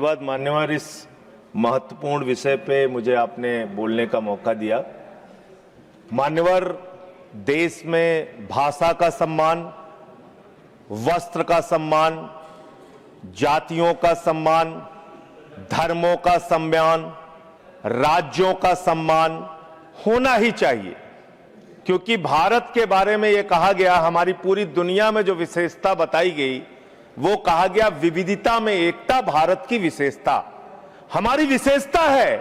धन्यवाद मान्यवर, इस महत्वपूर्ण विषय पे मुझे आपने बोलने का मौका दिया। मान्यवर, देश में भाषा का सम्मान, वस्त्र का सम्मान, जातियों का सम्मान, धर्मों का सम्मान, राज्यों का सम्मान होना ही चाहिए, क्योंकि भारत के बारे में यह कहा गया, हमारी पूरी दुनिया में जो विशेषता बताई गई वो कहा गया विविधता में एकता भारत की विशेषता। हमारी विशेषता है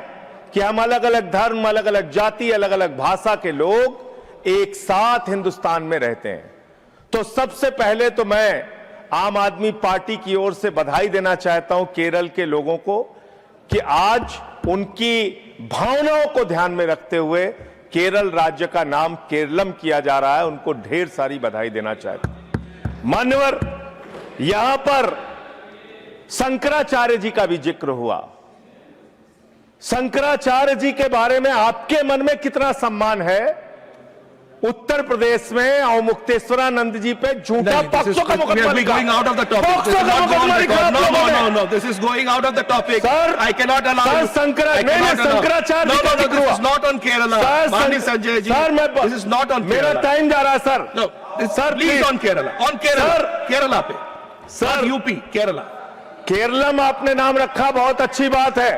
कि हम अलग अलग धर्म, अलग अलग जाति, अलग अलग भाषा के लोग एक साथ हिंदुस्तान में रहते हैं। तो सबसे पहले तो मैं आम आदमी पार्टी की ओर से बधाई देना चाहता हूं केरल के लोगों को कि आज उनकी भावनाओं को ध्यान में रखते हुए केरल राज्य का नाम केरलम किया जा रहा है। उनको ढेर सारी बधाई देना चाहता हूं। मान्यवर, यहां पर शंकराचार्य जी का भी जिक्र हुआ। शंकराचार्य जी के बारे में आपके मन में कितना सम्मान है? उत्तर प्रदेश में अवमुक्तेश्वरानंद जी पे झूठा पॉक्सो का मुकदमा लिखा। This is going out of the topic. Sir, I cannot allow. Sir, Shankaracharya ji का जिक्र हुआ। This is not on Kerala. माननीय Sanjay ji, this is not on Kerala. मेरा टाइम जा रहा है sir. No, sir, please on Kerala. On Kerala. Kerala पे। Sir, UP, Kerala. Keralam आपने नाम रखा, बहुत अच्छी बात है।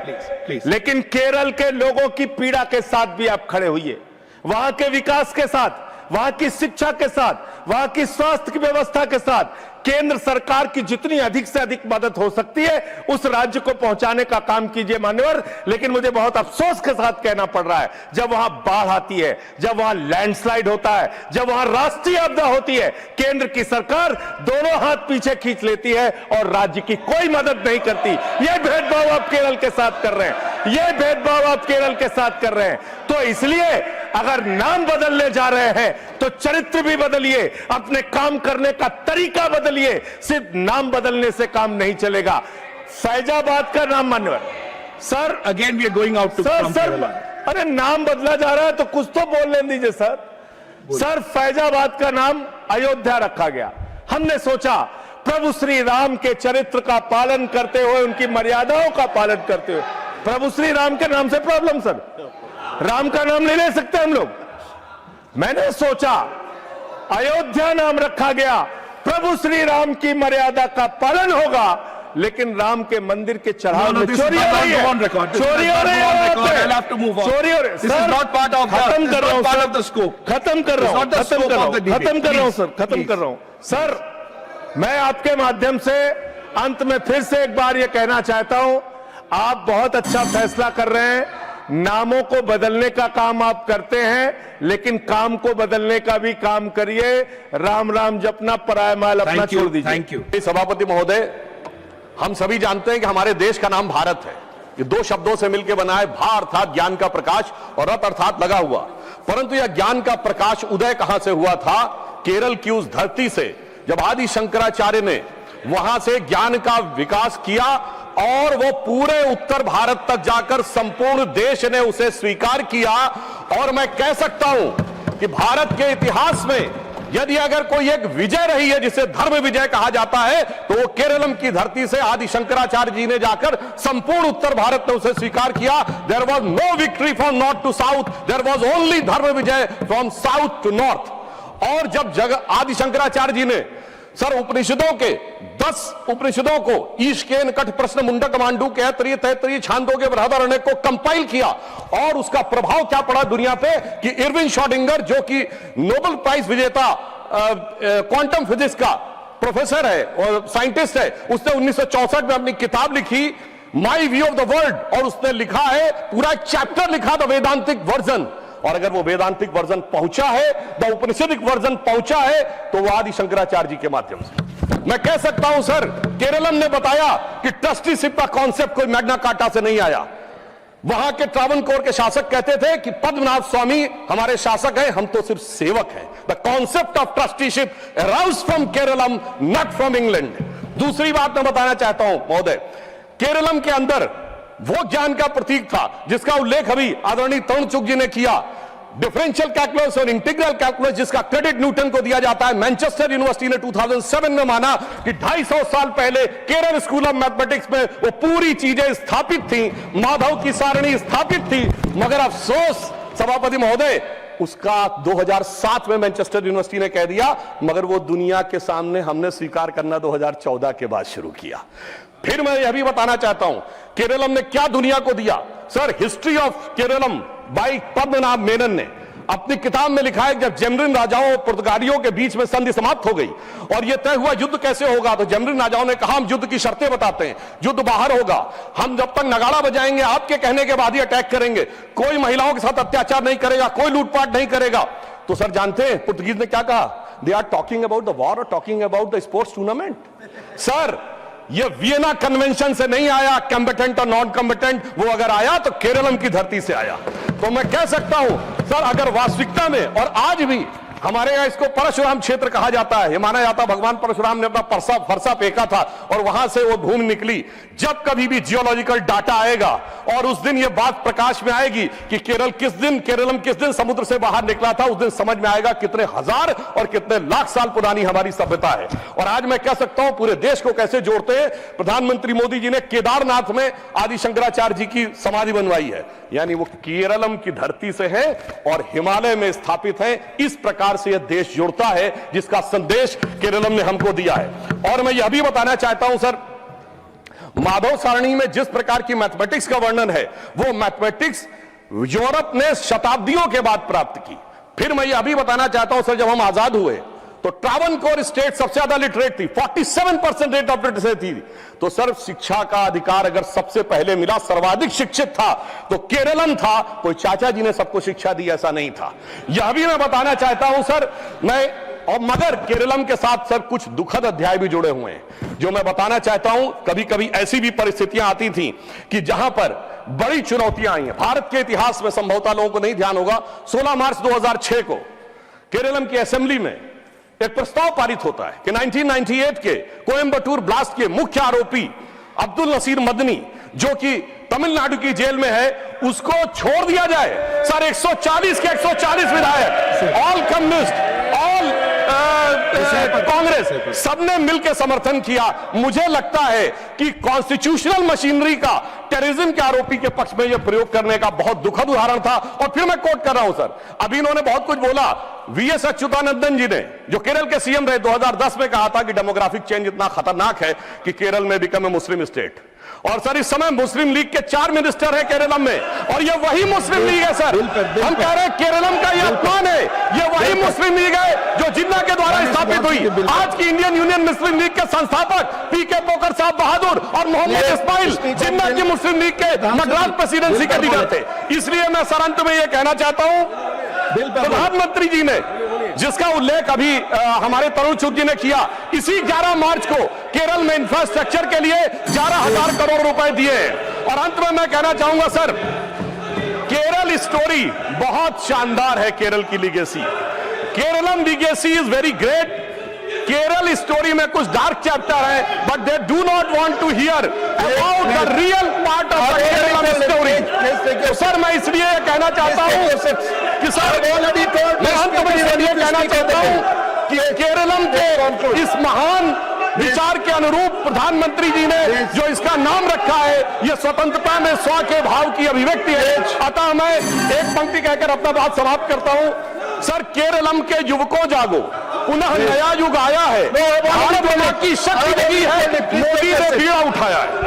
Please. लेकिन केरल के लोगों की पीड़ा के साथ भी आप खड़े हुइए, वहां के विकास के साथ, वहां की शिक्षा के साथ, वहां की स्वास्थ्य की व्यवस्था के साथ केंद्र सरकार की जितनी अधिक से अधिक मदद हो सकती है उस राज्य को पहुंचाने का काम कीजिए मान्यवर। लेकिन मुझे बहुत अफसोस के साथ कहना पड़ रहा है, जब वहां बाढ़ आती है, जब वहां लैंडस्लाइड होता है, जब वहां राष्ट्रीय आपदा होती है, केंद्र की सरकार दोनों हाथ पीछे खींच लेती है और राज्य की कोई मदद नहीं करती। यह भेदभाव आप केरल के साथ कर रहे हैं, यह भेदभाव आप केरल के साथ कर रहे हैं। तो इसलिए अगर नाम बदलने जा रहे हैं तो चरित्र भी बदलिए, अपने काम करने का तरीका बदलिए। सिर्फ नाम बदलने से काम नहीं चलेगा। फैजाबाद का नाम मान्यवर sir, again we are going out to sir, अरे नाम बदला जा रहा है तो कुछ तो बोलने दीजिए सर। सर, फैजाबाद का नाम अयोध्या रखा गया। हमने सोचा प्रभु श्री राम के चरित्र का पालन करते हुए, उनकी मर्यादाओं का पालन करते हुए, प्रभु श्री राम के नाम से प्रॉब्लम सर, राम का नाम नहीं ले सकते हम लोग। मैंने सोचा अयोध्या नाम रखा गया, प्रभु श्री राम की मर्यादा का पालन होगा, लेकिन राम के मंदिर के चढ़ाव में चोरी हो रही है, चोरी हो रही है, चोरी हो रही है। सर, खत्म कर रहा हूं सर, खत्म कर रहा हूं सर, खत्म कर रहा हूं सर। मैं आपके माध्यम से अंत में फिर से एक बार यह कहना चाहता हूं, आप बहुत अच्छा फैसला कर रहे हैं। नामों को बदलने का काम आप करते हैं, लेकिन काम को बदलने का भी काम करिए। राम राम जपना, पराया माल अपना छोड़ दीजिए। Thank you. सभापति महोदय, हम सभी जानते हैं कि हमारे देश का नाम भारत है। ये दो शब्दों से मिलकर बना है, भा अर्थात ज्ञान का प्रकाश और रत अर्थात लगा हुआ। परंतु यह ज्ञान का प्रकाश उदय कहां से हुआ था? केरल की उस धरती से, जब आदि शंकराचार्य ने वहां से ज्ञान का विकास किया और वो पूरे उत्तर भारत तक जाकर संपूर्ण देश ने उसे स्वीकार किया। और मैं कह सकता हूं कि भारत के इतिहास में यदि अगर कोई एक विजय रही है जिसे धर्म विजय कहा जाता है, तो वो केरलम की धरती से आदि शंकराचार्य जी ने जाकर संपूर्ण उत्तर भारत ने उसे स्वीकार किया। There was no victory from north to south, there was only dharma vijay from south to north. और जब आदि शंकराचार्य जी ने सर उपनिषदों के 10 उपनिषदों को ईशकेन कठ प्रश्न मुंडक मांडू के तैतरीय छांदोग्य बृहदारण्यक को कंपाइल किया, और उसका प्रभाव क्या पड़ा दुनिया पे कि इरविन श्रोडिंगर, जो कि नोबेल प्राइज विजेता क्वांटम फिजिक्स का प्रोफेसर है और साइंटिस्ट है, उसने 1964 में अपनी किताब लिखी my view of the world, और उसने लिखा है पूरा चैप्टर लिखा द वेदांतिक वर्जन। और अगर वो वेदांतिक वर्जन पहुंचा है, द उपनिषदिक वर्जन पहुंचा है, तो वो आदि शंकराचार्य जी के माध्यम से। मैं कह सकता हूं सर, केरलम ने बताया कि ट्रस्टीशिप का कॉन्सेप्ट कोई मैग्ना कार्टा से नहीं आया। वहां के ट्रावनकोर के शासक कहते थे कि पद्मनाभ स्वामी हमारे शासक हैं, हम तो सिर्फ सेवक हैं। The concept of trusteeship arouse from Keralam, not from England. दूसरी बात मैं बताना चाहता हूं महोदय, केरलम के अंदर वो ज्ञान का प्रतीक था जिसका उल्लेख अभी आदरणीय तरुण चुग जी ने किया। डिफरेंशियल कैलकुलस और इंटीग्रल कैलकुलस जिसका क्रेडिट न्यूटन को दिया जाता है, मैनचेस्टर यूनिवर्सिटी ने 2007 में माना कि 250 साल पहले केरल स्कूल ऑफ मैथमेटिक्स में वो पूरी चीजें स्थापित थी, माधव की सारणी स्थापित थी। मगर अफसोस सभापति महोदय, उसका 2007 में मैनचेस्टर यूनिवर्सिटी ने कह दिया, मगर वो दुनिया के सामने हमने स्वीकार करना 2014 के बाद शुरू किया। फिर मैं यह भी बताना चाहता हूं केरलम ने क्या दुनिया को दिया। Sir, history of Keralam by Padmanabha Menon ने अपनी किताब में लिखा है जब जेमरिन राजाओं और पुर्तगालियों के बीच में संधि समाप्त हो गई और यह तय हुआ युद्ध कैसे होगा, तो जेमरिन राजाओं ने कहा हम युद्ध की शर्तें बताते हैं, युद्ध बाहर होगा, हम जब तक नगाड़ा बजाएंगे आपके कहने के बाद ही अटैक करेंगे, कोई महिलाओं के साथ अत्याचार नहीं करेगा, कोई लूटपाट नहीं करेगा। तो सर जानते हैं पुर्तगीज ने क्या कहा? They are talking about the war और talking about the sports tournament. Sir, ये वियना कन्वेंशन से नहीं आया, कॉम्बेटेंट और नॉन कॉम्बेटेंट, वो अगर आया तो केरलम की धरती से आया। तो मैं कह सकता हूं सर, अगर वास्तविकता में, और आज भी हमारे यहां इसको परशुराम क्षेत्र कहा जाता है, ये माना जाता है भगवान परशुराम ने अपना फरसा फेंका था और वहां से वो भूमि निकली। जब कभी भी जियोलॉजिकल डाटा आएगा और उस दिन ये बात प्रकाश में आएगी कि केरलम किस दिन समुद्र से बाहर निकला था, उस दिन समझ में आएगा कितने हजार और कितने लाख साल पुरानी हमारी सभ्यता है। और आज मैं कह सकता हूं पूरे देश को कैसे जोड़ते हैं। प्रधानमंत्री मोदी जी ने केदारनाथ में आदि शंकराचार्य जी की समाधि बनवाई है, यानी वो केरलम की धरती से है और हिमालय में स्थापित है। इस प्रकार से यह देश जुड़ता है जिसका संदेश केरलम ने हमको दिया है। और मैं यह भी बताना चाहता हूं सर, माधव सारणी में जिस प्रकार की मैथमेटिक्स का वर्णन है, वो मैथमेटिक्स यूरोप ने शताब्दियों के बाद प्राप्त की। फिर मैं यह भी बताना चाहता हूं सर, जब हम आजाद हुए तो ट्रावनकोर स्टेट सबसे ज्यादा लिटरेट थी, 47% रेट ऑफ लिटरेसी थी। तो सर, शिक्षा का अधिकार अगर सबसे पहले मिला, सर्वाधिक शिक्षित था तो केरलम था। कोई चाचा जी ने सबको शिक्षा दी ऐसा नहीं था। यह भी मैं बताना चाहता हूं सर, मगर केरलम के साथ सर कुछ दुखद अध्याय भी जुड़े हुए हैं जो मैं बताना चाहता हूं। कभी कभी ऐसी भी परिस्थितियां आती थी कि जहां पर बड़ी चुनौतियां आई हैं। भारत के इतिहास में संभवतः लोगों को नहीं ध्यान होगा, 16 मार्च 2006 को केरलम की असेंबली में एक प्रस्ताव पारित होता है कि 1998 के कोयंबटूर ब्लास्ट के मुख्य आरोपी अब्दुल नसीर मदनी, जो कि तमिलनाडु की जेल में है, उसको छोड़ दिया जाए। सर, 140 के 140 विधायक, ऑल कम्युनिस्ट, ऑल कांग्रेस, सबने मिलकर समर्थन किया। मुझे लगता है कि कॉन्स्टिट्यूशनल मशीनरी का टेररिज्म के आरोपी के पक्ष में यह प्रयोग करने का बहुत दुखद उदाहरण था। और फिर मैं कोट कर रहा हूं सर, अभी इन्होंने बहुत कुछ बोला। वीएस अच्युतानंदन जी ने, जो केरल के सीएम रहे, 2010 में कहा था कि डेमोग्राफिक चेंज इतना खतरनाक है कि केरल में बिकम ए मुस्लिम स्टेट। और सर, इस समय मुस्लिम लीग के 4 मिनिस्टर हैं केरलम में, और ये वही मुस्लिम लीग है सर। हम कह रहे हैं केरलम का ये अपमान है, ये वही मुस्लिम लीग है जो जिन्ना के द्वारा स्थापित हुई। आज की इंडियन यूनियन मुस्लिम लीग के संस्थापक पीके पोकर साहब बहादुर और मोहम्मद इस्माइल जिन्ना की मुस्लिम लीग के मद्रास प्रेसिडेंसी के लीडर थे। इसलिए मैं सर अंत में यह कहना चाहता हूं, प्रधानमंत्री जी ने जिसका उल्लेख अभी हमारे तरुण चुग जी ने किया, इसी 11 मार्च को केरल में इंफ्रास्ट्रक्चर के लिए 11,000 करोड़ रुपए दिए। और अंत में मैं कहना चाहूंगा सर, केरल स्टोरी बहुत शानदार है। केरल की legacy, Keralam legacy is very great. Kerala story में कुछ डार्क चैप्टर है, but they do not want to hear about the real part of the Kerala story. तो सर, मैं इसलिए कहना चाहता हूं कि सर, मैं अंत में इसलिए कहना चाहता हूं कि केरलम के इस महान विचार के अनुरूप प्रधानमंत्री जी ने जो इसका नाम रखा है, यह स्वतंत्रता में स्व के भाव की अभिव्यक्ति है। अतः मैं एक पंक्ति कहकर अपना बात समाप्त करता हूं। सर, केरलम के युवकों जागो, पुनः नया युग आया है, भारत की शक्ति लगी है, मोदी ने बीड़ा उठाया है।